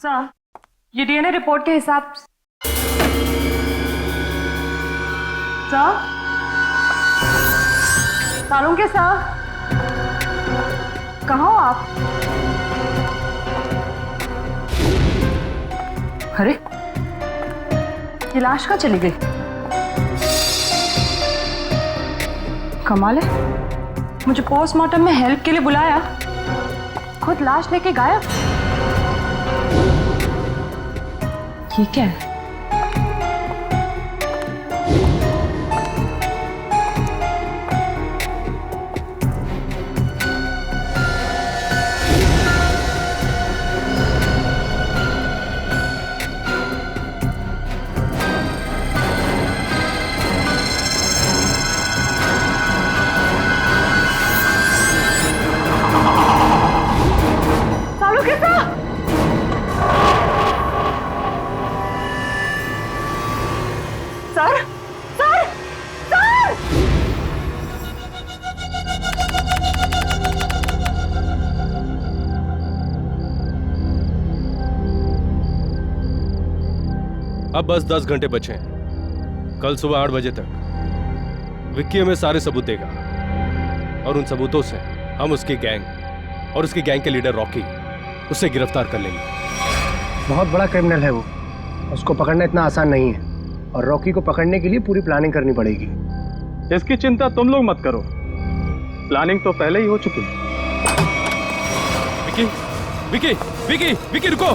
Sir, ये DNA report के हिसाब सर, सालुंके सर, कहाँ हो आप? अरे, ये लाश कहाँ चली गई? कमाल है, मुझे पोस्टमार्टम में हेल्प के लिए बुलाया, खुद लाश लेके गायब। ये क्या है? Sir, sir, sir! अब बस 10 घंटे बचे हैं। कल सुबह 8 बजे तक विक्की हमें सारे सबूत देगा और उन सबूतों से हम उसकी गैंग और उसकी गैंग के लीडर रॉकी उसे गिरफ्तार कर लेंगे। बहुत बड़ा क्रिमिनल है वो, उसको पकड़ना इतना आसान नहीं है और रॉकी को पकड़ने के लिए पूरी प्लानिंग करनी पड़ेगी। इसकी चिंता तुम लोग मत करो, प्लानिंग तो पहले ही हो चुकी है। विक्की, विक्की, विक्की, विक्की रुको!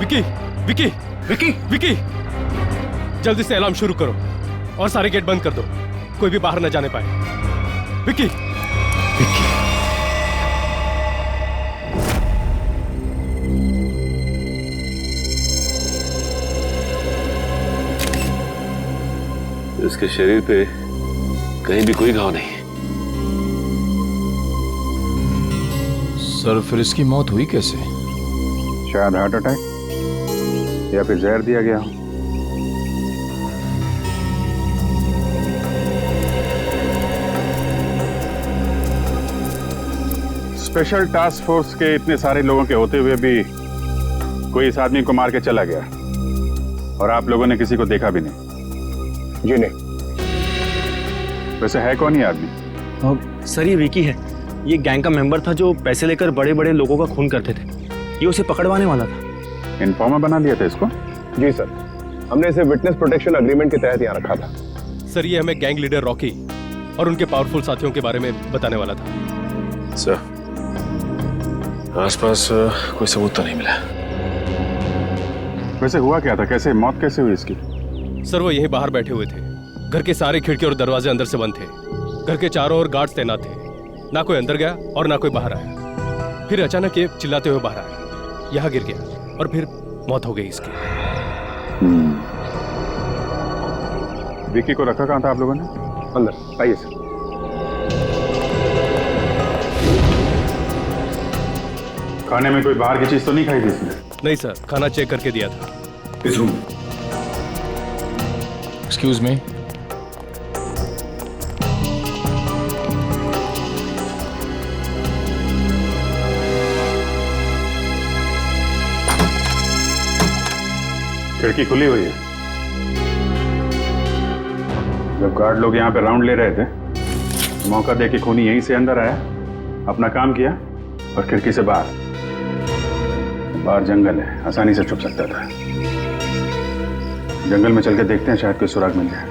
विक्की, विक्की, विक्की, विक्की! जल्दी से अलार्म शुरू करो और सारे गेट बंद कर दो, कोई भी बाहर न जाने पाए। विक्की, विक्की। इसके शरीर पे कहीं भी कोई घाव नहीं। सर, फिर इसकी मौत हुई कैसे? शायद हार्ट अटैक या फिर जहर दिया गया हो। स्पेशल टास्क फोर्स के इतने सारे लोगों के होते हुए भी कोई इस आदमी को मार के चला गया और आप लोगों ने किसी को देखा भी नहीं। जी नहीं। वैसे है कौन ये आदमी? सर, ये विकी है। ये गैंग का मेंबर था जो पैसे लेकर बड़े बड़े लोगों का खून करते थे। ये उसे पकड़वाने वाला था। इन्फॉर्मर बना लिया था इसको? जी सर, हमने इसे विटनेस प्रोटेक्शन एग्रीमेंट के तहत यहाँ रखा था। सर, ये हमें गैंग लीडर रॉकी और उनके पावरफुल साथियों के बारे में बताने वाला था। सर, आसपास कोई सबूत तो नहीं मिला। वैसे हुआ क्या था, कैसे मौत कैसे हुई इसकी? सर, वो यहीं बाहर बैठे हुए थे। घर के सारे खिड़की और दरवाजे अंदर से बंद थे। घर के चारों ओर गार्ड्स तैनात थे। ना कोई अंदर गया और ना कोई बाहर आया। फिर अचानक ये चिल्लाते हुए बाहर आया, यहाँ गिर गया और फिर मौत हो गई इसकी। विकी को रखा कहाँ था आप लोगों ने? अंदर आइए सर। खाने में कोई बाहर की चीज तो नहीं खाई थी इसने? नहीं सर, खाना चेक करके दिया था। इस रूम? Excuse me. खिड़की खुली हुई है। जब गार्ड लोग यहाँ पे राउंड ले रहे थे, मौका देके खूनी यहीं से अंदर आया, अपना काम किया और खिड़की से बाहर। बाहर जंगल है, आसानी से छुप सकता था। जंगल में चल के देखते हैं, शायद कोई सुराग मिल जाए।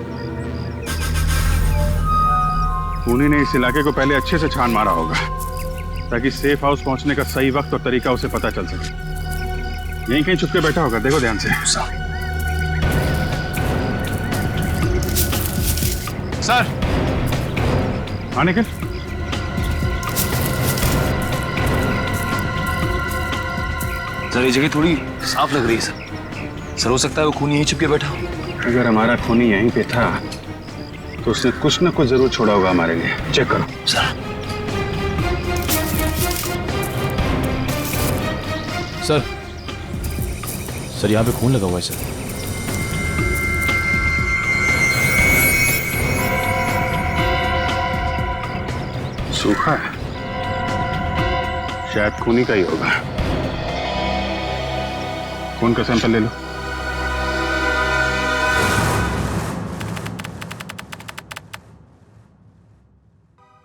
खूनी ने इस इलाके को पहले अच्छे से छान मारा होगा ताकि सेफ हाउस पहुंचने का सही वक्त और तरीका उसे पता चल सके। यहीं कहीं छुप के बैठा होगा, देखो ध्यान से। सर, हाँ निखिल, सर, ये जगह थोड़ी साफ लग रही है सर। हो सकता है वो खूनी यहीं छुप के बैठा हो। अगर हमारा खूनी यहीं पे था तो उसने कुछ ना कुछ जरूर छोड़ा होगा हमारे लिए। चेक करो सर। सर, सर यहाँ पे खून लगा हुआ है सर। सूखा है। शायद खूनी का ही होगा। खून का सैंपल ले लो।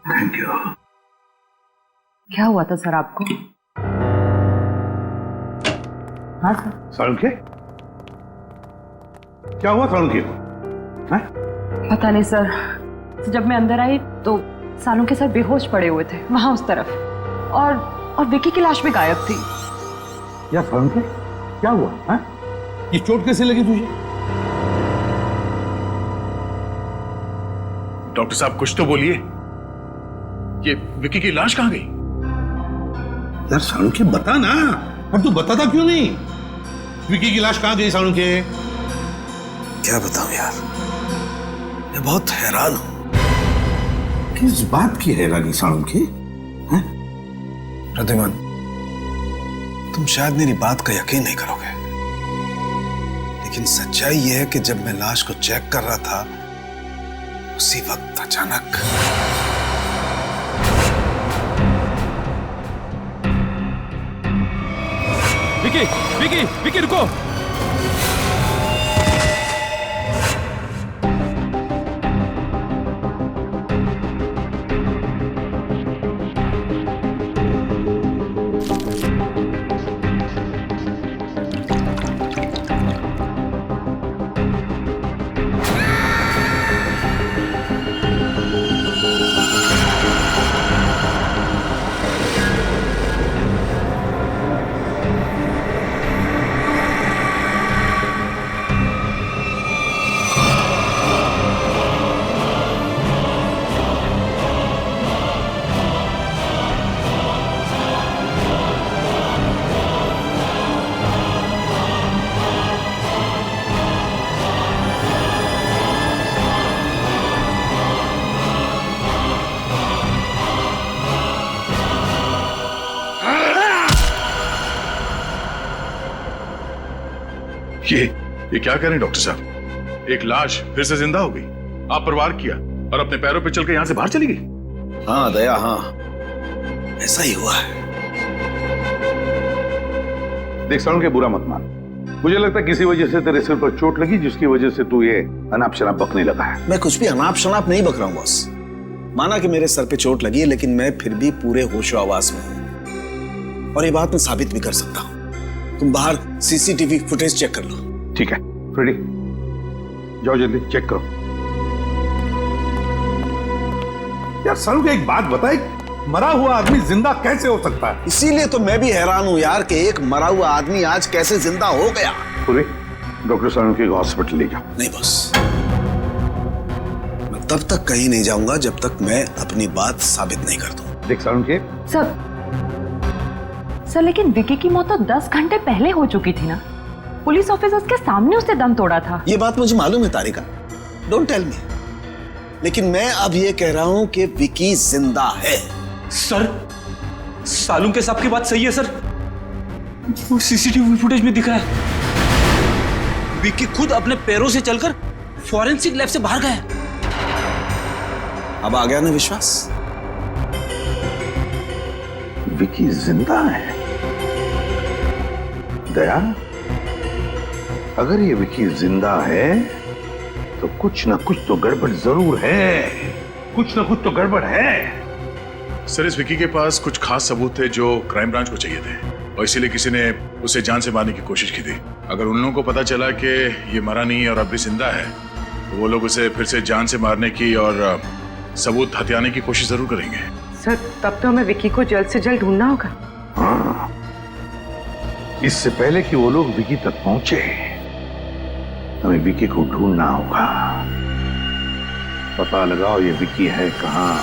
Thank you. क्या हुआ था सर आपको? हाँ सर। सालुंखे, क्या हुआ सालुंखे को? पता नहीं सर, जब मैं अंदर आई तो सालुंखे सर बेहोश पड़े हुए थे वहां उस तरफ, और विकी की लाश भी गायब थी। या सालुंखे, क्या हुआ? हाँ? ये चोट कैसे लगी तुझे? डॉक्टर साहब कुछ तो बोलिए, ये विकी की लाश कहां गई? यार सालुंखे बता ना, और तू बताता क्यों नहीं? विकी की लाश कहां गई सालुंखे? क्या बताऊं यार, मैं बहुत हैरान हूं। किस बात की हैरानी सालुंखे? प्रद्युमन, तुम शायद मेरी बात का यकीन नहीं करोगे, लेकिन सच्चाई यह है कि जब मैं लाश को चेक कर रहा था उसी वक्त अचानक विकी विकी विकी रुको। ये क्या करें डॉक्टर साहब? एक लाश फिर से जिंदा हो गई। आप प्रवार किया और अपने पैरों पे चल के यहां से बाहर चली गई। हाँ दया, हाँ ऐसा ही हुआ है। देख सालुंखे, बुरा मत मान। मुझे लगता है किसी वजह से तेरे सिर पर चोट लगी जिसकी वजह से तू ये अनाप शनाप बकने लगा है। मैं कुछ भी अनाप शनाप नहीं बक रहा हूं बॉस। माना कि मेरे सर पे चोट लगी है, लेकिन मैं फिर भी पूरे होशो आवाज में हूं, और ये बात मैं साबित भी कर सकता हूं। तुम बाहर सीसीटीवी फुटेज चेक कर लो। ठीक है फ्रेडी, जाओ जल्दी चेक करो। यार सालुंखे, एक बात बताए, मरा हुआ आदमी जिंदा कैसे हो सकता है? इसीलिए तो मैं भी हैरान हूं यार कि एक मरा हुआ आदमी आज कैसे जिंदा हो गया। पूरे डॉक्टर सालुंखे को हॉस्पिटल ले जाओ। नहीं बॉस, मैं तब तक कहीं नहीं जाऊंगा जब तक मैं अपनी बात साबित नहीं कर दूं। देख सालुंखे, सर लेकिन विकी की मौत तो 10 घंटे पहले हो चुकी थी ना। पुलिस ऑफिसर्स के सामने उसने दम तोड़ा था। ये बात मुझे मालूम है तारिका, डोंट टेल मी, लेकिन मैं अब ये कह रहा हूं कि विकी जिंदा है। सर, सालुंखे साहब की बात सही है सर, वो सीसीटीवी फुटेज में दिखा है विकी खुद अपने पैरों से चलकर फॉरेंसिक लैब से बाहर गया। अब आ गया ना विश्वास? विकी जिंदा है? दया, अगर ये विकी जिंदा है तो कुछ ना कुछ तो गड़बड़ जरूर है। कुछ ना कुछ तो गड़बड़ है। सर, इस विकी के पास कुछ खास सबूत थे जो क्राइम ब्रांच को चाहिए थे, और इसीलिए किसी ने उसे जान से मारने की कोशिश की थी। अगर उन लोगों को पता चला कि ये मरा नहीं और अब भी जिंदा है, तो वो लोग उसे फिर से जान से मारने की और सबूत हथियाने की कोशिश जरूर करेंगे। सर, तब तो हमें विकी को जल्द से जल्द ढूंढना होगा। हाँ, इससे पहले कि वो लोग विकी तक पहुंचे, हमें विकी को ढूंढना होगा। पता लगाओ ये विकी है कहां।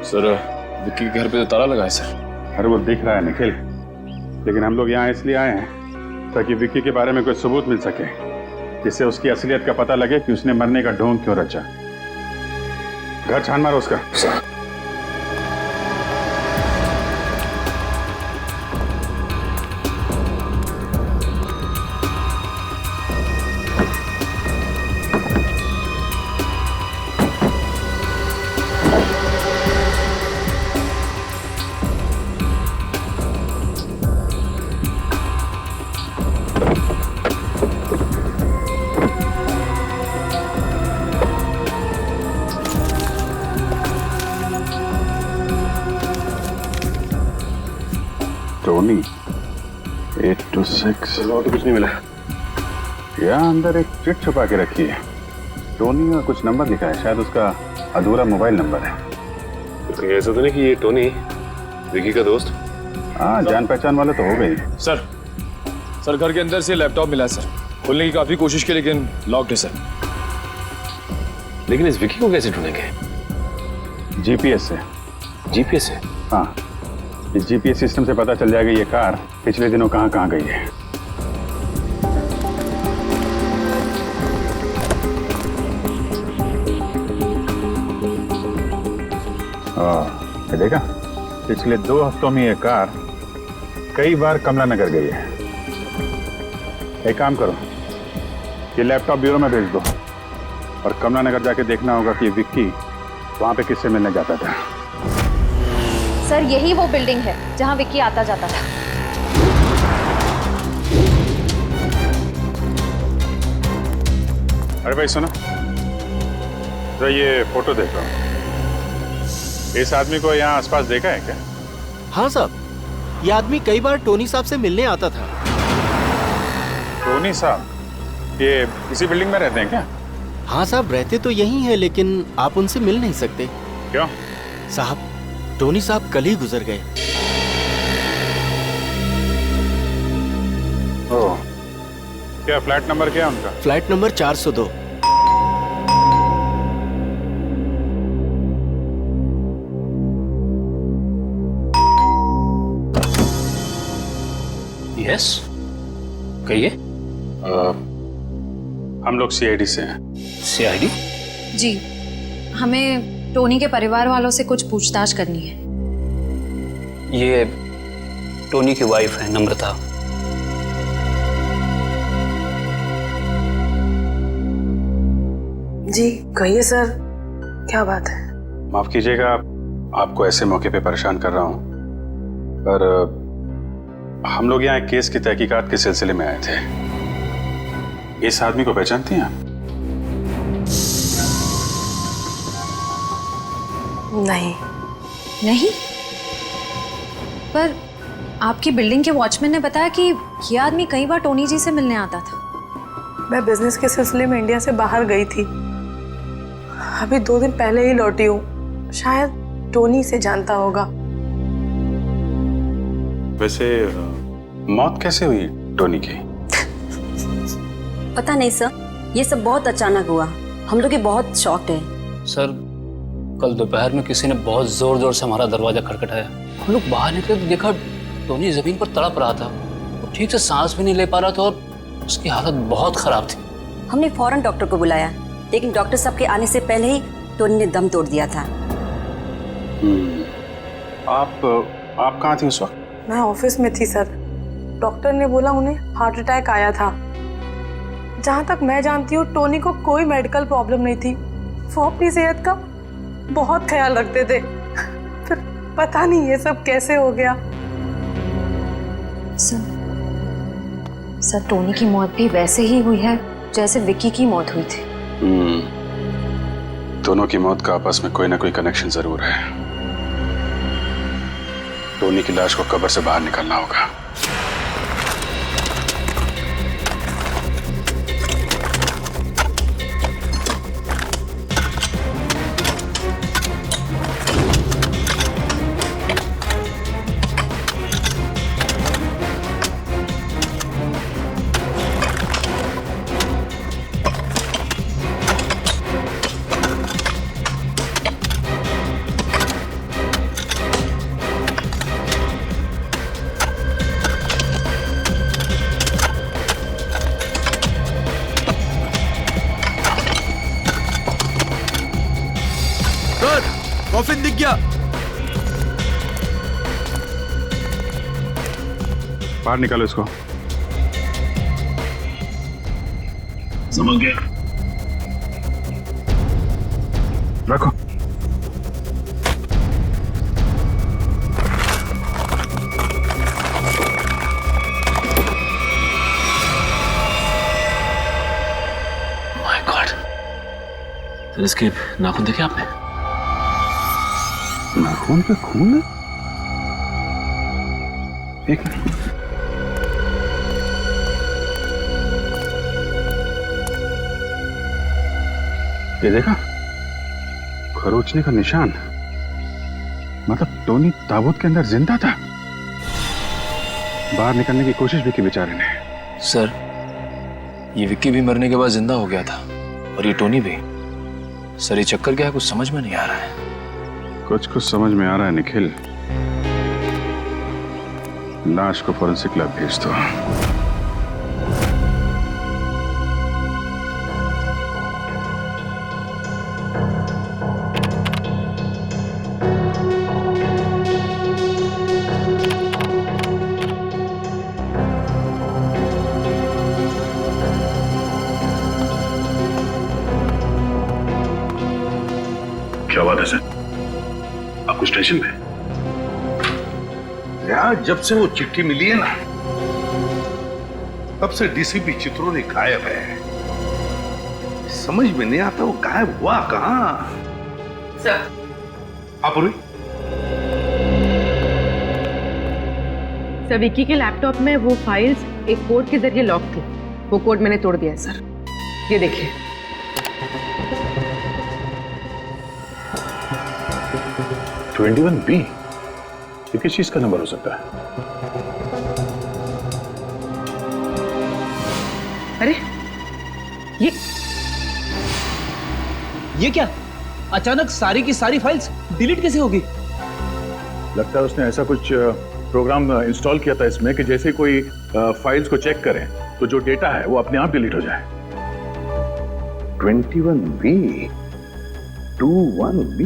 सर, विक्की के घर पे तो ताला लगा है सर। अरे वो दिख रहा है निखिल, लेकिन हम लोग यहाँ इसलिए आए हैं ताकि विक्की के बारे में कोई सबूत मिल सके, जिससे उसकी असलियत का पता लगे कि उसने मरने का ढोंग क्यों रचा। घर छान मारो उसका। टोनी 826। और तो कुछ नहीं मिला। यहाँ अंदर एक चिट छुपा के रखी है। टोनी का कुछ नंबर लिखा है, शायद उसका अधूरा मोबाइल नंबर है। तो ऐसा तो नहीं कि ये टोनी विकी का दोस्त? हाँ, जान पहचान वाले तो हो गई। सर घर के अंदर से लैपटॉप मिला सर। खोलने की काफी कोशिश की लेकिन लॉक्ड है सर। लेकिन इस विकी को कैसे ढूंढेंगे? जीपीएस से। जीपीएस से? हाँ, इस जीपीएस सिस्टम से पता चल जाएगा ये कार पिछले दिनों कहाँ कहाँ गई है। ये देखा, पिछले 2 हफ्तों में ये कार कई बार कमला नगर गई है। एक काम करो, ये लैपटॉप ब्यूरो में भेज दो और कमला नगर जाके देखना होगा कि विक्की वहां पे किससे मिलने जाता था। सर यही वो बिल्डिंग है जहां विक्की आता जाता था। अरे भाई सुनो, तो ये फोटो देख रहा हूँ। इस आदमी को यहाँ आसपास देखा है क्या? हाँ साहब, ये आदमी कई बार टोनी साहब से मिलने आता था। टोनी साहब ये इसी बिल्डिंग में रहते हैं क्या? हाँ साहब, रहते तो यही हैं लेकिन आप उनसे मिल नहीं सकते। क्यों? साहब, टोनी साहब कल ही गुजर गए। ओह, क्या फ्लैट नंबर क्या है उनका? Flat number 402। यस, कहिए। हम लोग सीआईडी से हैं। सीआईडी? जी, हमें टोनी के परिवार वालों से कुछ पूछताछ करनी है। ये टोनी की वाइफ है नम्रता। जी कहिए सर, क्या बात है? माफ कीजिएगा आपको ऐसे मौके पे परेशान कर रहा हूँ, पर हम लोग यहाँ एक केस की तहकीकात के सिलसिले में आए थे। इस आदमी को पहचानती हैं आप? नहीं। नहीं? पर आपकी बिल्डिंग के वॉचमैन ने बताया कि ये आदमी कई बार टोनी जी से मिलने आता था। मैं बिजनेस के सिलसिले में इंडिया से बाहर गई थी, अभी 2 दिन पहले ही लौटी हूँ। शायद टोनी से जानता होगा। वैसे मौत कैसे हुई टोनी की? पता नहीं सर, ये सब बहुत अचानक हुआ। हम लोग बहुत शॉक्ड है। सर, कल दोपहर में किसी ने बहुत जोर जोर से हमारा दरवाजा खटखटाया। हम लोग बाहर निकले तो देखा टोनी जमीन पर तड़प रहा था। वो ठीक से सांस भी नहीं ले पा रहा था और उसकी हालत बहुत खराब थी। हमने फौरन डॉक्टर को बुलाया, लेकिन डॉक्टर साहब के आने से पहले ही टोनी ने दम तोड़ दिया था। आप कहाँ थी उस वक्त? मैं ऑफिस में थी सर। डॉक्टर ने बोला उन्हें हार्ट अटैक आया था। जहाँ तक मैं जानती हूँ टोनी को कोई मेडिकल प्रॉब्लम नहीं थी। वो अपनी सेहत का बहुत ख्याल रखते थे। फिर पता नहीं ये सब कैसे हो गया। सर टोनी की मौत भी वैसे ही हुई है जैसे विक्की की मौत हुई थी। दोनों की मौत का आपस में कोई ना कोई कनेक्शन जरूर है। टोनी की लाश को कब्र से बाहर निकालना होगा। कॉफिन दिख गया। बाहर निकालो इसको। समझ गया। रखो। माय गॉड, सर इसके नाखून देखे आपने? नाखून पे खून है? एक मिनट। ये देखा, खरोचने का निशान। मतलब टोनी ताबूत के अंदर जिंदा था। बाहर निकलने की कोशिश भी की बेचारे ने। सर, ये विक्की भी मरने के बाद जिंदा हो गया था और ये टोनी भी। सर, ये चक्कर क्या है, कुछ समझ में नहीं आ रहा है। कुछ समझ में आ रहा है निखिल। लाश को फॉरेंसिक लैब भेज दो। क्या बात है सर? आप कुछ टेंशन में? यार, जब से वो चिट्ठी मिली है ना, तब से डीसीपी चित्रों गायब है। समझ में नहीं आता वो गायब हुआ कहां। सर, आप रुई। सर, विक्की के लैपटॉप में वो फाइल्स एक कोड के जरिए लॉक थी। वो कोड मैंने तोड़ दिया है सर। ये देखिए। 21B, ये किस चीज का नंबर हो सकता है? अरे ये क्या? अचानक सारी की सारी फाइल्स डिलीट कैसे होगी? लगता है उसने ऐसा कुछ प्रोग्राम इंस्टॉल किया था इसमें कि जैसे कोई फाइल्स को चेक करें तो जो डेटा है वो अपने आप डिलीट हो जाए। 21B, 21B,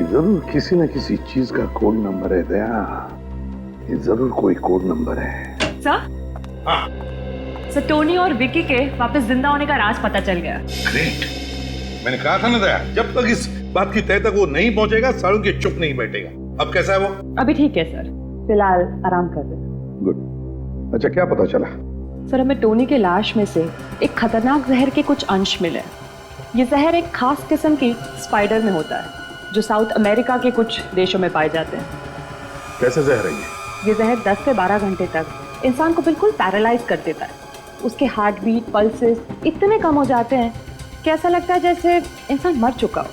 ये जरूर किसी न किसी चीज का कोड नंबर है दया। ये जरूर कोई कोड नंबर है। सर? हाँ। सर, टोनी और विक्की के वापस जिंदा होने का राज पता चल गया। ग्रेट। मैंने कहा था ना दया, जब तक इस बात की तह तक वो नहीं पहुंचेगा, सालों के चुप नहीं बैठेगा। अब कैसा है वो? अभी ठीक है सर, फिलहाल आराम कर रहे। गुड। अच्छा, क्या पता चला? सर, हमें टोनी के लाश में से एक खतरनाक जहर के कुछ अंश मिले। ये जहर एक खास किस्म की स्पाइडर में होता है जो साउथ अमेरिका के कुछ देशों में पाए जाते हैं। कैसे जहर है ये जहर 10 से 12 घंटे तक इंसान को बिल्कुल पैरालाइज कर देता है। उसके हार्ट बीट, पल्सेस इतने कम हो जाते हैं कि ऐसा लगता है जैसे इंसान मर चुका हो।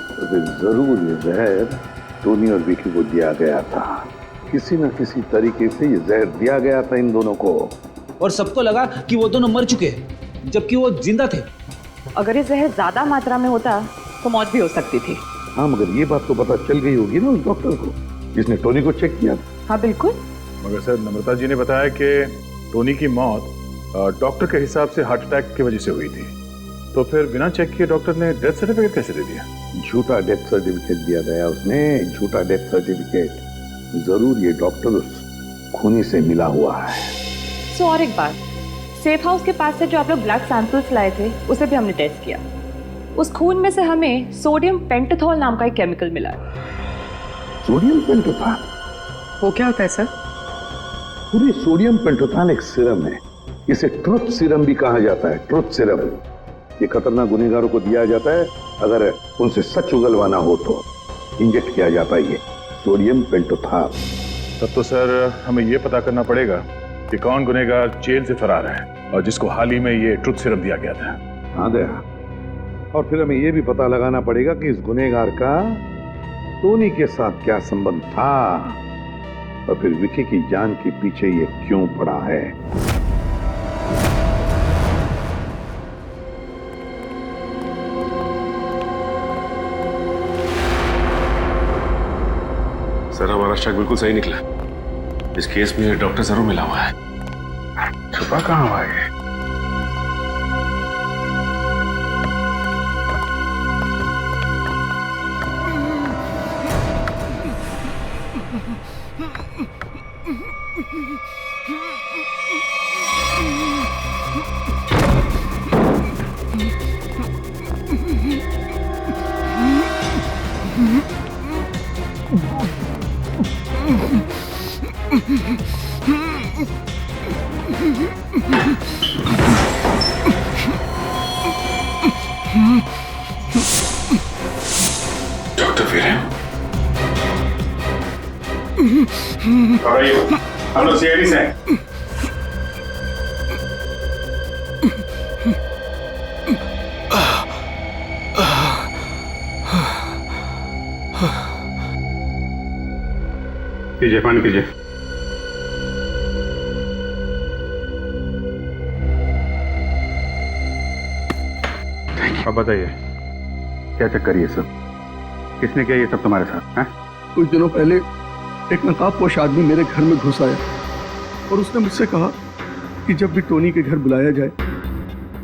तो फिर जरूर ये जहर टोनी और विकी को दिया गया था। किसी न किसी तरीके से ये जहर दिया गया था इन दोनों को। और सबको लगा कि वो दोनों मर चुके हैं जबकि वो जिंदा थे। अगर ये जहर ज्यादा मात्रा में होता तो मौत भी हो सकती थी। हाँ, मगर ये बात तो पता चल गई होगी ना उस डॉक्टर को जिसने टोनी को चेक किया। हाँ बिल्कुल। मगर सर, नम्रता जी ने बताया कि टोनी की मौत डॉक्टर के हिसाब से हार्ट अटैक की वजह से हुई थी। तो फिर बिना चेक किए डॉक्टर ने डेथ सर्टिफिकेट कैसे दे दिया? झूठा डेथ सर्टिफिकेट दिया गया उसने, झूठा डेथ सर्टिफिकेट। जरूर ये डॉक्टर उस खूनी से मिला हुआ है। सो और एक बात, सेफ हाउस के पास से जो आप लोग ब्लड सैंपल्स लाए थे उसे भी हमने टेस्ट किया। उस खून में से हमें सोडियम पेंटाथॉल नाम का एक केमिकल मिला है। सोडियम पेंटाथॉल? वो क्या होता है सर? पूरी सोडियम पेंटाथॉल एक सीरम है। इसे ट्रुथ सीरम भी कहा जाता है। ट्रुथ सीरम ये खतरनाक गुनहगारों को दिया जाता है अगर उनसे सच उगलवाना हो तो इंजेक्ट किया जाता है ये सोडियम पेंटाथॉल। तब तो सर हमें ये पता करना पड़ेगा कि कौन गुनहगार जेल से फरार है और जिसको हाल ही में ये ट्रुथ सीरम दिया गया था। हाँ दया, और फिर हमें ये भी पता लगाना पड़ेगा कि इस गुनहगार का टोनी के साथ क्या संबंध था और फिर विकी की जान के पीछे ये क्यों पड़ा है। सर, हमारा शक बिल्कुल सही निकला। इस केस में डॉक्टर जरूर मिला हुआ है। छुपा कहाँ हुआ है? घबराइए, हम लोग सीआईडी से हैं। कीजिए, पानी कीजिए। अब बताइए, क्या चक्कर ये सब? किसने किया ये सब तुम्हारे साथ? हैं? कुछ दिनों पहले एक नकाबपोश आदमी मेरे घर में घुस आया और उसने मुझसे कहा कि जब भी टोनी के घर बुलाया जाए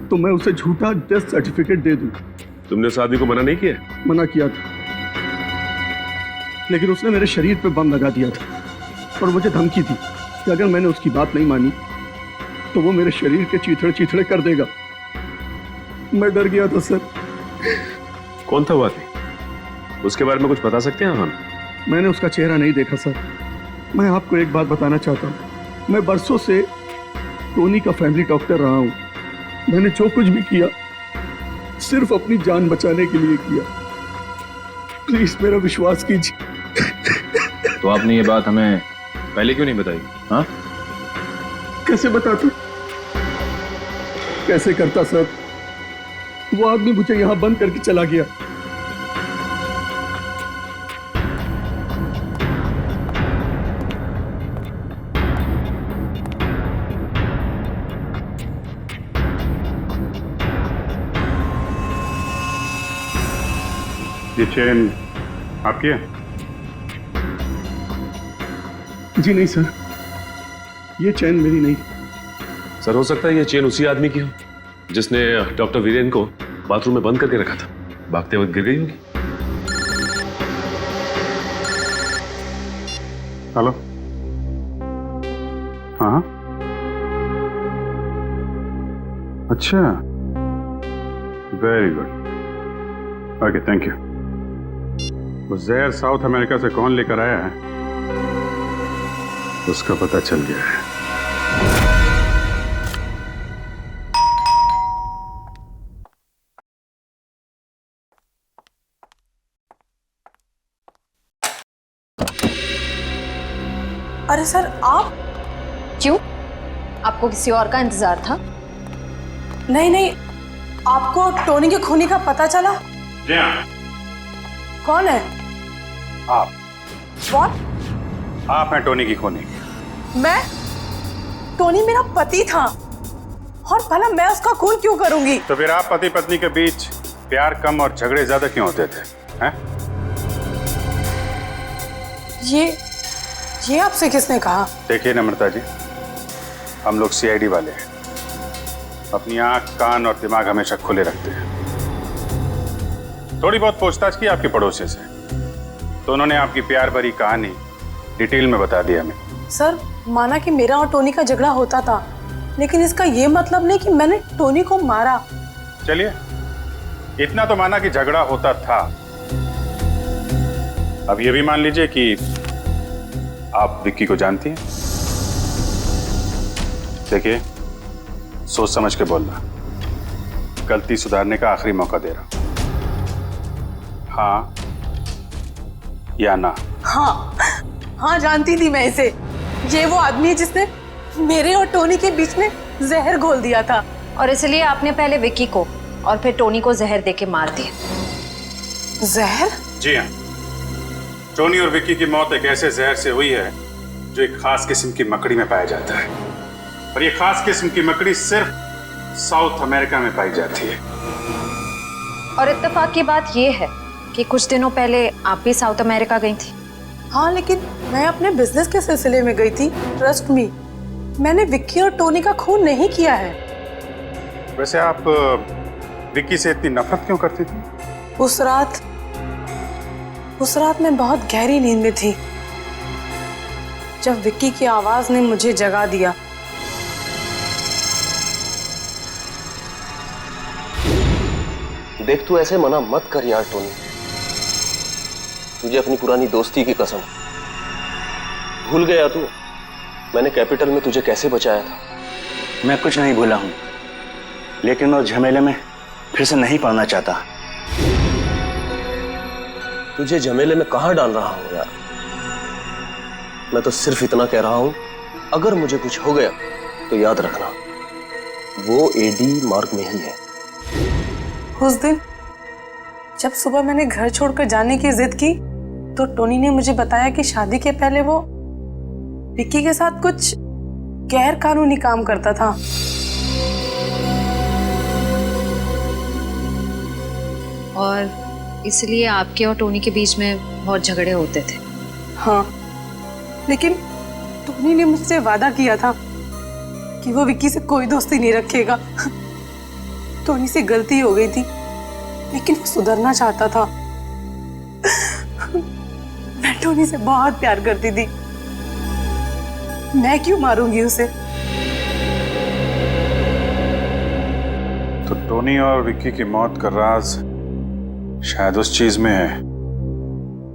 तो मैं उसे झूठा डेथ सर्टिफिकेट दे दूं। तुमने उस आदमी को मना नहीं किया? मना किया था, लेकिन उसने मेरे शरीर पे बम लगा दिया था और मुझे धमकी दी कि अगर मैंने उसकी बात नहीं मानी तो वो मेरे शरीर के चीथड़े चीथड़े कर देगा। मैं डर गया था सर। कौन था वो आदमी? उसके बारे में कुछ बता सकते हैं हम? मैंने उसका चेहरा नहीं देखा सर। मैं आपको एक बात बताना चाहता हूँ, मैं बरसों से टोनी का फैमिली डॉक्टर रहा हूँ। मैंने जो कुछ भी किया सिर्फ अपनी जान बचाने के लिए किया। प्लीज मेरा विश्वास कीजिए। तो आपने ये बात हमें पहले क्यों नहीं बताई? हाँ, कैसे बताता, कैसे करता सर? वो आदमी मुझे यहां बंद करके चला गया। ये चेन आपकी है? जी नहीं सर, ये चैन मेरी नहीं। सर, हो सकता है ये चेन उसी आदमी की हो जिसने डॉक्टर वीरेन को बाथरूम में बंद करके रखा था। भागते वक्त गिर गई होगी। हेलो, हाँ, अच्छा, very good, okay, thank you. वो जहर साउथ अमेरिका से कौन लेकर आया है उसका पता चल गया है। अरे सर, आप क्यों? आपको किसी और का इंतजार था? नहीं नहीं, आपको टोनी के खूनी का पता चला? जी हाँ। कौन है आप? What? आप हैं टोनी की खूनी? मैं? टोनी मेरा पति था और भला मैं उसका खून क्यों करूंगी? तो फिर आप पति पत्नी के बीच प्यार कम और झगड़े ज्यादा क्यों होते थे? हैं? ये आपसे किसने कहा? देखिए नम्रता जी, हम लोग सीआईडी वाले हैं, अपनी आंख, कान और दिमाग हमेशा खुले रखते हैं। थोड़ी बहुत पूछताछ की आपके पड़ोसी से, तो उन्होंने आपकी प्यार भरी कहानी डिटेल में बता दी हमें। सर, माना कि मेरा और टोनी का झगड़ा होता था, लेकिन इसका ये मतलब नहीं कि मैंने टोनी को मारा। चलिए, इतना तो माना कि झगड़ा होता था। अब ये भी मान लीजिए कि आप विक्की को जानती हैं। देखिए, सोच समझ के बोलना, गलती सुधारने का आखिरी मौका दे रहा हूं। हाँ या ना? हाँ, जानती थी मैं इसे। ये वो आदमी है जिसने मेरे और टोनी के बीच में जहर घोल दिया था। और इसलिए आपने पहले विक्की को और फिर टोनी को जहर देके मार दिया। जहर? जी हाँ, टोनी और विक्की की मौत एक ऐसे जहर से हुई है जो एक खास किस्म की मकड़ी में पाया जाता है, और ये खास किस्म की मकड़ी सिर्फ साउथ अमेरिका में पाई जाती है। और इत्तेफाक की बात यह है कि कुछ दिनों पहले आप भी साउथ अमेरिका गई थी। हाँ, लेकिन मैं अपने बिजनेस के सिलसिले में गई थी। ट्रस्ट मी, मैंने विक्की और टोनी का खून नहीं किया है। वैसे आप विक्की से इतनी नफरत क्यों करती थी? उस रात मैं बहुत गहरी नींद में थी जब विक्की की आवाज ने मुझे जगा दिया। देख, तू ऐसे मना मत कर यार टोनी, तुझे अपनी पुरानी दोस्ती की कसम। भूल गया तू मैंने कैपिटल में तुझे कैसे बचाया था? मैं कुछ नहीं भूला हूं, लेकिन मैं उस झमेले में फिर से नहीं पड़ना चाहता। तुझे झमेले में कहां डाल रहा हूं यार? मैं तो सिर्फ इतना कह रहा हूं, अगर मुझे कुछ हो गया तो याद रखना वो एडी मार्ग में ही है। उस दिन जब सुबह मैंने घर छोड़कर जाने की जिद की तो टोनी ने मुझे बताया कि शादी के पहले वो विक्की के साथ कुछ गैर कानूनी काम करता था। और इसलिए आपके और टोनी के बीच में बहुत झगड़े होते थे। हाँ, लेकिन टोनी ने मुझसे वादा किया था कि वो विक्की से कोई दोस्ती नहीं रखेगा। टोनी से गलती हो गई थी, लेकिन वो सुधरना चाहता था। मैं टोनी से बहुत प्यार करती थी, मैं क्यों मारूंगी उसे? तो टोनी और विक्की की मौत का राज शायद उस चीज में है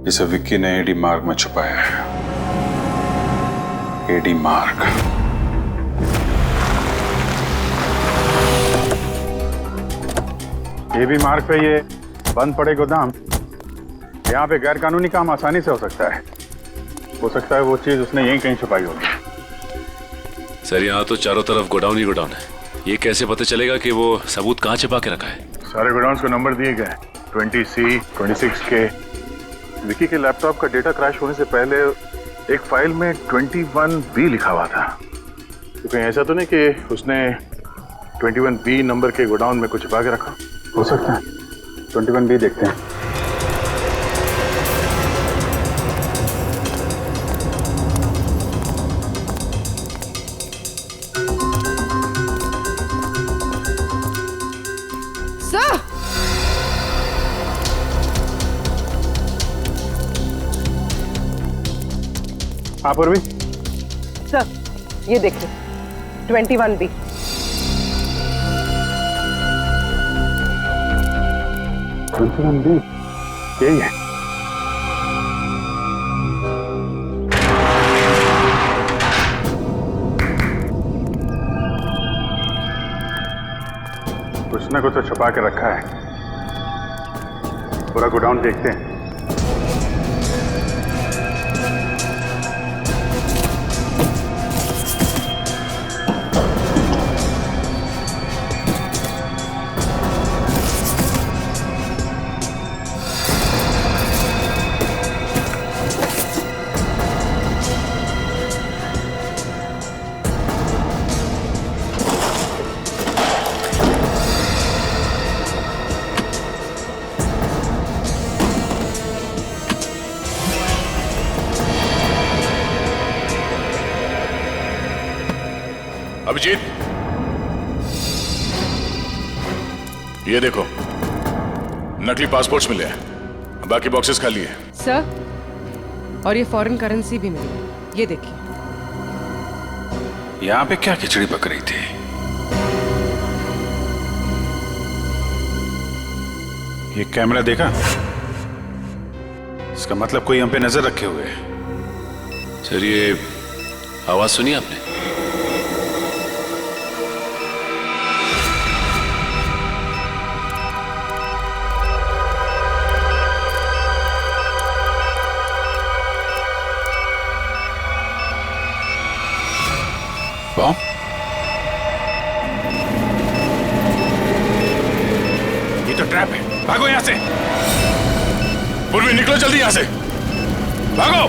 जिसे विक्की ने एडी मार्ग में छुपाया है। एडी मार्ग। एडी मार्ग पे ये बंद पड़े गोदाम, यहाँ पे गैर कानूनी काम आसानी से हो सकता है। हो सकता है वो चीज उसने यहीं कहीं छुपाई होगी। सर यहाँ तो चारों तरफ गोडाउन ही गोडाउन है, ये कैसे पता चलेगा कि वो सबूत कहाँ छिपा के रखा है? सारे गोडाउन्स को नंबर दिए गए, 20C, 26K। विकी के लैपटॉप का डेटा क्रैश होने से पहले एक फाइल में 21B लिखा हुआ था। तो कहीं ऐसा तो नहीं कि उसने 21B नंबर के गोडाउन में कुछ छिपा के रखा? हो सकता है। 21B देखते हैं। हाँ पूर्वी। सर ये देखिए 21B। यही है। कुछ ना कुछ तो छुपा के रखा है। पूरा गोडाउन देखते हैं। अभिजीत, ये देखो नकली पासपोर्ट्स मिले हैं, बाकी बॉक्सेस खाली है। सर, और ये फॉरेन करेंसी भी मिली, ये देखिए। यहां पे क्या खिचड़ी पक रही थी? ये कैमरा देखा? इसका मतलब कोई हम पे नजर रखे हुए है। सर ये आवाज सुनी आपने? ये तो ट्रैप है, भागो यहां से। पूर्वी निकलो जल्दी यहां से, भागो।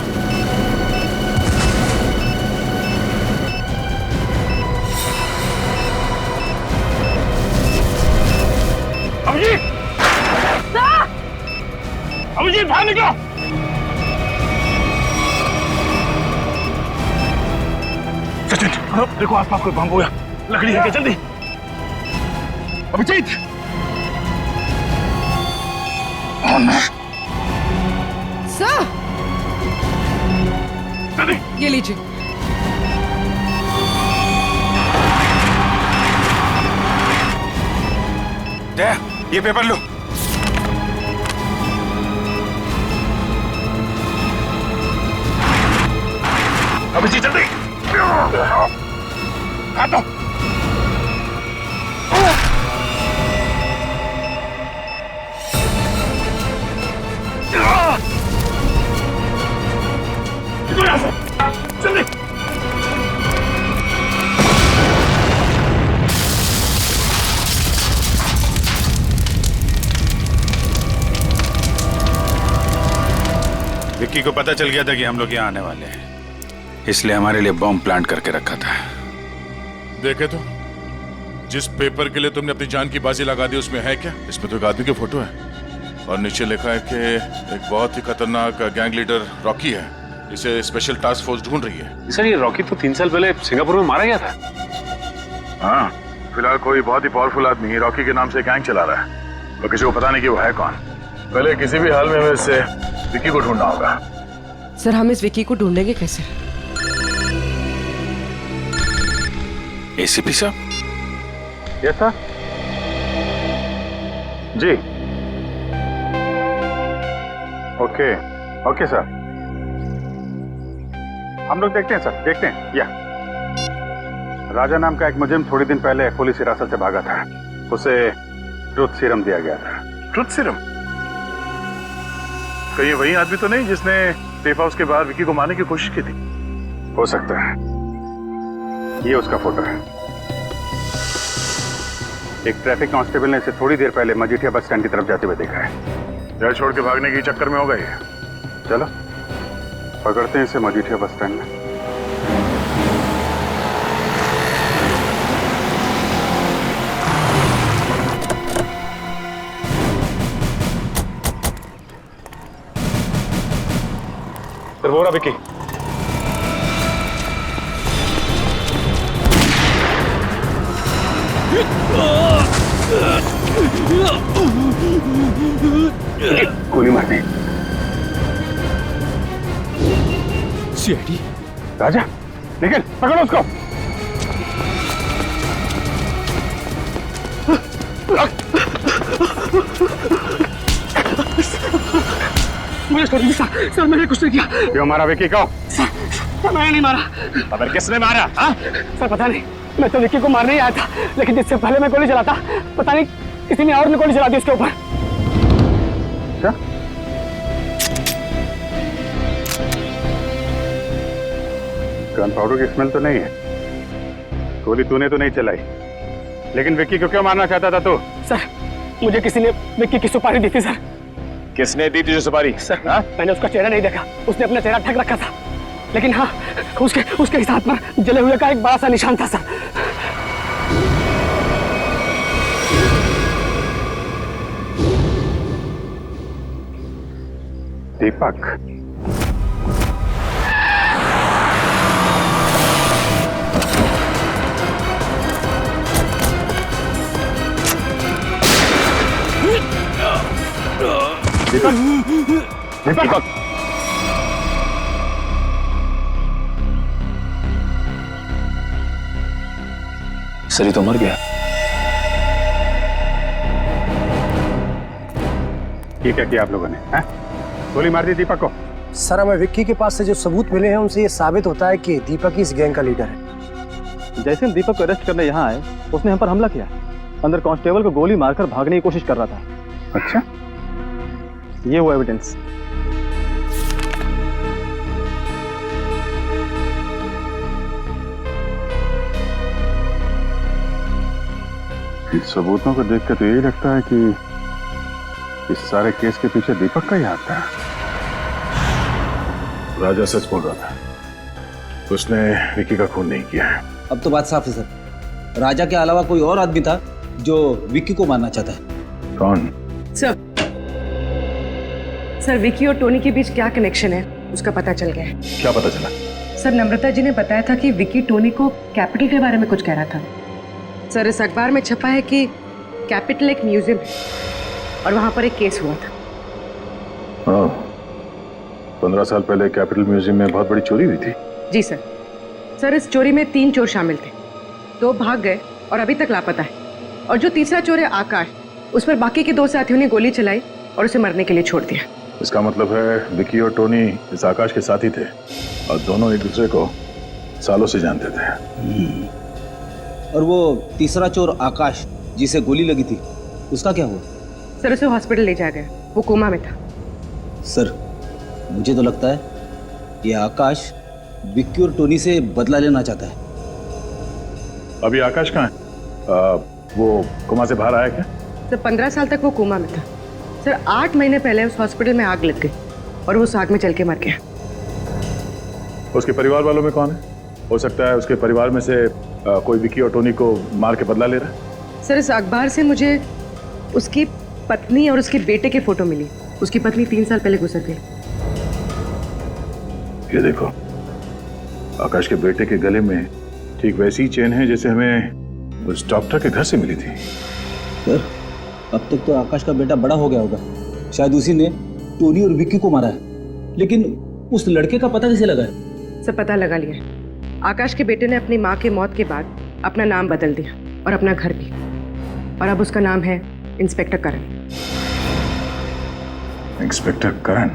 अभिजीत, अभिजीत बाहर निकलो। सचिन देखो आसपास कोई बम हुआ, लकड़ी है क्या? जल्दी। अभिजीत, सर ये लीजिए। दया, ये पेपर लो। अभिजीत जल्दी हाथ दो। निकलो यहां से। विक्की को पता चल गया था कि हम लोग यहाँ आने वाले हैं, इसलिए हमारे लिए बॉम्ब प्लांट करके रखा था। देखे तो जिस पेपर के लिए तुमने अपनी जान की बाजी लगा दी उसमें है क्या? इसमें तो एक आदमी की फोटो है और नीचे लिखा है कि एक बहुत ही खतरनाक गैंग लीडर रॉकी है, इसे स्पेशल टास्क फोर्स ढूंढ रही है। सर ये रॉकी तो 3 साल पहले सिंगापुर में मारा गया था। हाँ, फिलहाल कोई बहुत ही पावरफुल आदमी रॉकी के नाम से गैंग चला रहा है और किसी को पता नहीं कि वो है कौन। पहले किसी भी हाल में हमें इससे विक्की को ढूंढना होगा। सर हम इस विक्की को ढूंढेंगे कैसे? एसीपी साहब। Yes sir. जी ओके ओके सर, हम लोग देखते हैं सर, देखते हैं। या राजा नाम का एक मुजरिम थोड़ी दिन पहले पुलिस हिरासत से भागा था, उसे ट्रुथ सीरम दिया गया था। Truth serum? कहीं वही आदमी तो नहीं जिसने सेफ हाउस के बाहर विक्की को मारने की कोशिश की थी? हो सकता है, ये उसका फोटो है। एक ट्रैफिक कांस्टेबल ने इसे थोड़ी देर पहले मजीठिया बस स्टैंड की तरफ जाते हुए देखा है। घर छोड़ के भागने के चक्कर में होगा ये। चलो पकड़ते हैं इसे मजीठिया बस स्टैंड में। सर वो रहा विक्की। गोली मार दी। सीआईडी राजा निकल, पकड़ो उसको। मुझे छोड़ दीजिए सर, सर मैंने कुछ नहीं किया। क्यों मारा विक्की को? सर मैंने नहीं मारा। अगर किसने मारा? हाँ सर पता नहीं, मैं तो विक्की को मारने ही आया था, लेकिन जिससे पहले मैं गोली चलाता पता नहीं किसी ने और गोली चला दी उसके ऊपर। क्या? गन पाउडर की स्मेल तो नहीं है, गोली तूने तो नहीं चलाई, लेकिन विक्की को क्यों मारना चाहता था तू? सर मुझे किसी ने विक्की की सुपारी दी थी सर। किसने दी तुझे सुपारी? सर मैंने उसका चेहरा नहीं देखा, उसने अपना चेहरा ढक रखा था, लेकिन हाँ उसके हाथ पर जले हुए का एक बड़ा सा निशान था सर। दीपक, दीपक, सरी तो मर गया। ये क्या किया आप लोगों ने? गोली मार दी दीपक को? सर हमें विक्की के पास से जो सबूत मिले हैं उनसे ये साबित होता है कि दीपक ही इस गैंग का लीडर है। जैसे हम दीपक को अरेस्ट करने यहाँ आए, उसने हम पर हमला किया, अंदर कांस्टेबल को गोली मारकर भागने की कोशिश कर रहा था। अच्छा, ये वो एविडेंस। इन सबूतों को देख के तो यही लगता है कि इस सारे केस के पीछे दीपक का ही हाथ था। राजा सच बोल रहा था, उसने विक्की का खून नहीं किया है। अब तो बात साफ है सर, राजा के अलावा कोई और आदमी था जो विक्की को मारना चाहता है। कौन? सर विक्की और टोनी के बीच क्या कनेक्शन है उसका पता चल गया है। क्या पता चला? सर नम्रता जी ने बताया था कि विक्की टोनी को कैपिटल के बारे में कुछ कह रहा था। सर इस अखबार में छपा है कि कैपिटल एक म्यूजियम है और वहां पर एक केस हुआ था। हाँ, 15 साल पहले कैपिटल म्यूजियम में बहुत बड़ी चोरी हुई थी। जी सर। सर इस चोरी में 3 चोर शामिल थे, 2 भाग गए और अभी तक लापता है, और जो तीसरा चोर है आकाश, उस पर बाकी के 2 साथियों ने गोली चलाई और उसे मरने के लिए छोड़ दिया। इसका मतलब है विक्की और टोनी इस आकाश के साथी थे और दोनों एक दूसरे को सालों से जानते थे। और वो तीसरा चोर आकाश जिसे गोली लगी थी, उसका क्या हुआ? सर उसे हॉस्पिटल ले जाया गया, वो कोमा में था। सर मुझे तो लगता है ये आकाश विक्की और टोनी से बदला लेना चाहता है। अभी आकाश कहाँ है? वो कोमा से बाहर आया क्या? सर 15 साल तक वो कोमा में था। सर 8 महीने पहले उस हॉस्पिटल में आग लग गई, और वो उस आग में जल के मर गया। उसके परिवार वालों में कौन है? हो सकता है उसके परिवार में से कोई विकी और टोनी को मार के बदला ले रहा है। सर इस अखबार से मुझे उसकी पत्नी और उसके बेटे के फोटो मिली। उसकी पत्नी 3 साल पहले गुजर गई। ये देखो, आकाश के बेटे के गले में ठीक वैसी ही चेन है जैसे हमें उस डॉक्टर के घर से मिली थी। सर अब तक तो आकाश का बेटा बड़ा हो गया होगा, शायद उसी ने टोनी और विक्की को मारा है। लेकिन उस लड़के का पता कैसे लगा है? सब पता लगा लिया है। आकाश के बेटे ने अपनी माँ के मौत के बाद अपना नाम बदल दिया और अपना घर भी, और अब उसका नाम है इंस्पेक्टर करण। इंस्पेक्टर करण?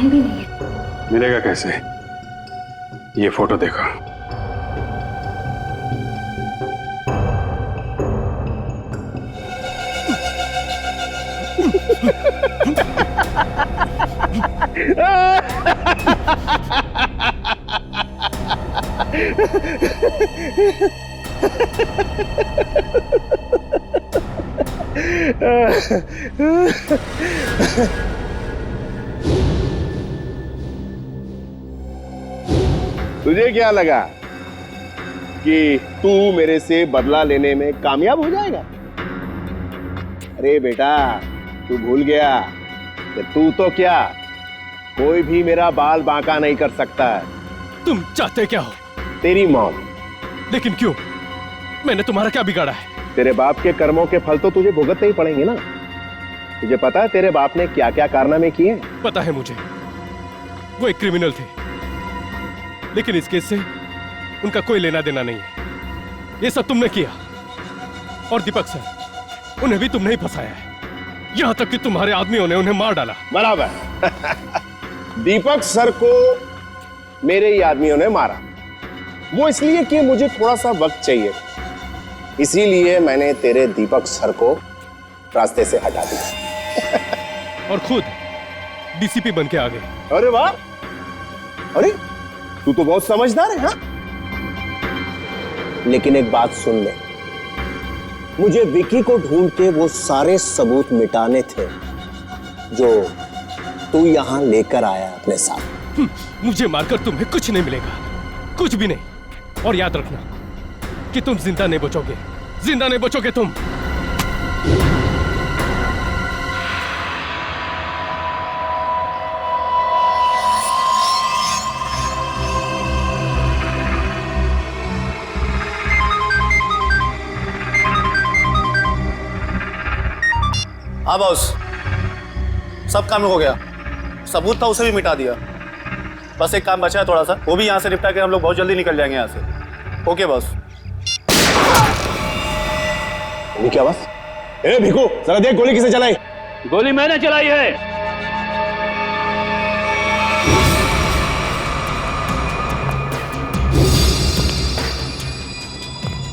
भी नहीं है। मिलेगा कैसे? ये फोटो देखो। तुझे क्या लगा कि तू मेरे से बदला लेने में कामयाब हो जाएगा? अरे बेटा, तू भूल गया कि तू तो क्या, कोई भी मेरा बाल बांका नहीं कर सकता है। तुम चाहते क्या हो? तेरी मौत। लेकिन क्यों? मैंने तुम्हारा क्या बिगाड़ा है? तेरे बाप के कर्मों के फल तो तुझे भुगतने ही पड़ेंगे ना। तुझे पता है तेरे बाप ने क्या क्या कारनामे किए? पता है मुझे, वो एक क्रिमिनल थे, लेकिन इस केस से उनका कोई लेना देना नहीं है। ये सब तुमने किया, और दीपक सर, उन्हें भी तुमने ही फंसाया है, यहां तक कि तुम्हारे आदमियों ने उन्हें मार डाला। बराबर। दीपक सर को मेरे ही आदमियों ने मारा, वो इसलिए कि मुझे थोड़ा सा वक्त चाहिए, इसीलिए मैंने तेरे दीपक सर को रास्ते से हटा दिया। और खुद डीसीपी बन के आ गए। अरे वाह, अरे तू तो बहुत समझदार है। हाँ, लेकिन एक बात सुन ले, मुझे विकी को ढूंढ के वो सारे सबूत मिटाने थे जो तू यहां लेकर आया अपने साथ। मुझे मारकर तुम्हें कुछ नहीं मिलेगा, कुछ भी नहीं। और याद रखना कि तुम जिंदा नहीं बचोगे, जिंदा नहीं बचोगे तुम। हाँ बॉस, सब काम हो गया। सबूत था उसे भी मिटा दिया। बस एक काम बचा है थोड़ा सा, वो भी यहाँ से निपटा के हम लोग बहुत जल्दी निकल जाएंगे यहाँ से। Okay boss. क्या बस? ए भिखू, जरा देख गोली किसे चलाई? गोली मैंने चलाई है।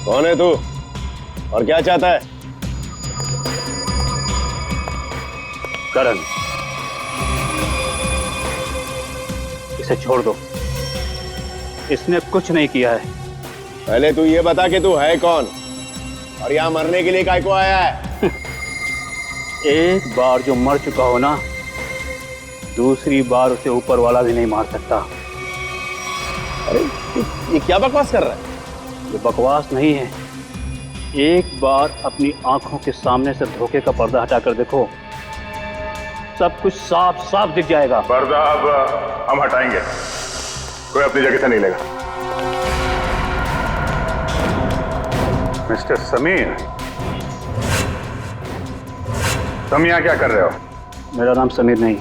कौन है तू और क्या चाहता है? करण, इसे छोड़ दो, इसने कुछ नहीं किया है। पहले तू ये बता कि तू है कौन और यहाँ मरने के लिए काय को आया है? एक बार जो मर चुका हो ना, दूसरी बार उसे ऊपर वाला भी नहीं मार सकता। अरे ये क्या बकवास कर रहा है? ये बकवास नहीं है, एक बार अपनी आंखों के सामने से धोखे का पर्दा हटाकर देखो, सब कुछ साफ साफ दिख जाएगा। पर्दा अब हम हटाएंगे, कोई अपनी जगह से नहीं लेगा। मिस्टर समीर, तुम यहाँ क्या कर रहे हो? मेरा नाम समीर नहीं,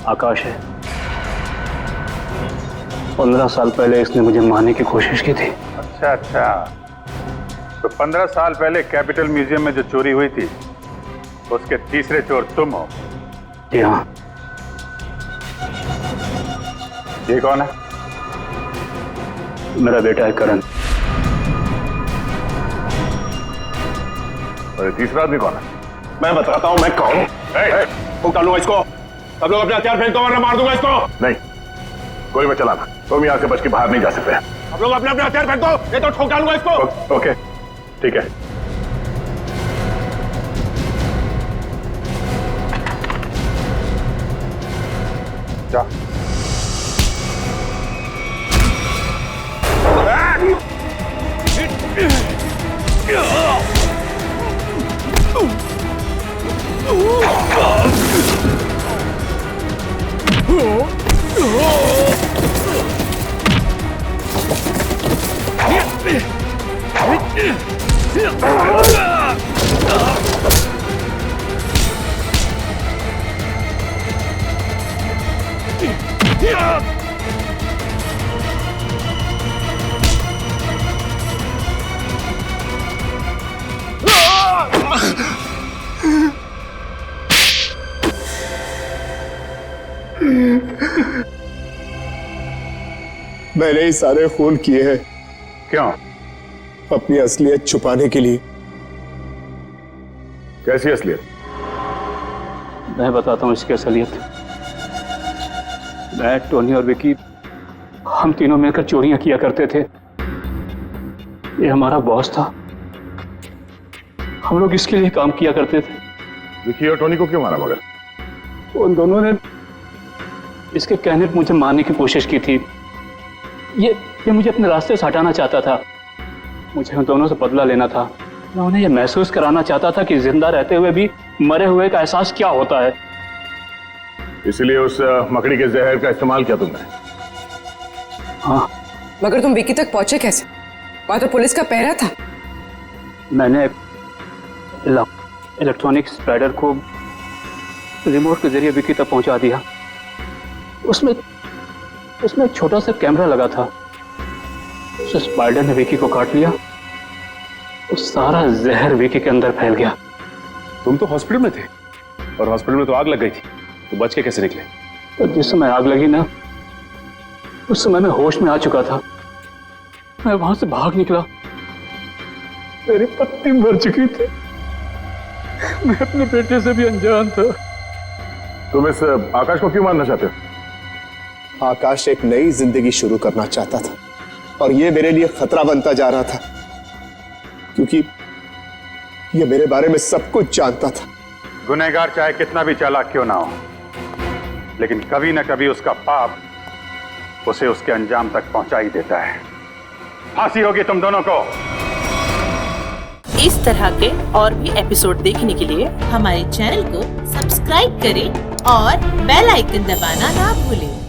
आकाश है। 15 साल पहले इसने मुझे मारने की कोशिश की थी। अच्छा अच्छा, तो 15 साल पहले कैपिटल म्यूजियम में जो चोरी हुई थी उसके तीसरे चोर तुम हो? जी हाँ। ये कौन है? मेरा बेटा है करण। और तीसरा आदमी कौन है? मैं बताता हूँ मैं कौन हूँ। डालूंगा इसको, सब लोग अपने हथियार फेंको वरना मार दूंगा इसको। नहीं, गोली मत चलाना, तुम यहाँ से बच के बाहर नहीं जा सकते। आप लोग अपने अपने हथियार फेंको, ये तो ठोक डालूंगा इसको। ओके, ठीक है। जा। मैंने ही सारे खून किए हैं। क्यों? अपनी असलियत छुपाने के लिए। कैसी असलियत? मैं बताता हूँ इसकी असलियत। मैं, टोनी और विकी, हम तीनों मिलकर चोरियां किया करते थे। ये हमारा बॉस था, हम लोग इसके लिए काम किया करते थे। विकी और टोनी को क्यों मारा मगर? उन दोनों ने इसके कहने पर मुझे मारने की कोशिश की थी। ये मुझे अपने रास्ते से हटाना चाहता था। मुझे उन दोनों से बदला लेना था। मैं उन्हें ये महसूस कराना चाहता था कि जिंदा रहते हुए भी मरे हुए का एहसास क्या होता है। इसलिए उस मकड़ी के जहर का इस्तेमाल किया तुमने? हाँ। मगर तुम विकी तक पहुंचे कैसे? वहां तो पुलिस का पहरा था। मैंने इलेक्ट्रॉनिक स्पाइडर को रिमोट के जरिए विकी तक पहुंचा दिया। उसमें एक छोटा सा कैमरा लगा था। उस स्पाइडर ने विकी को काट लिया। उस सारा जहर विकी के अंदर फैल गया। तुम तो हॉस्पिटल में थे और हॉस्पिटल में तो आग लग गई थी, तो बच के कैसे निकले? तो जिस समय आग लगी ना, उस समय मैं होश में आ चुका था। मैं वहां से भाग निकला। मेरी पत्नी मर चुकी थी। मैं अपने बेटे से भी अनजान था। तुम इस आकाश को क्यों मारना चाहते हो? आकाश एक नई जिंदगी शुरू करना चाहता था और ये मेरे लिए खतरा बनता जा रहा था, क्योंकि ये मेरे बारे में सब कुछ जानता था। गुनहगार चाहे कितना भी चालाक क्यों ना हो, लेकिन कभी ना कभी उसका पाप उसे उसके अंजाम तक पहुंचा ही देता है। फांसी होगी तुम दोनों को। इस तरह के और भी एपिसोड देखने के लिए हमारे चैनल को सब्सक्राइब करें और बेल आइकन दबाना ना भूलें।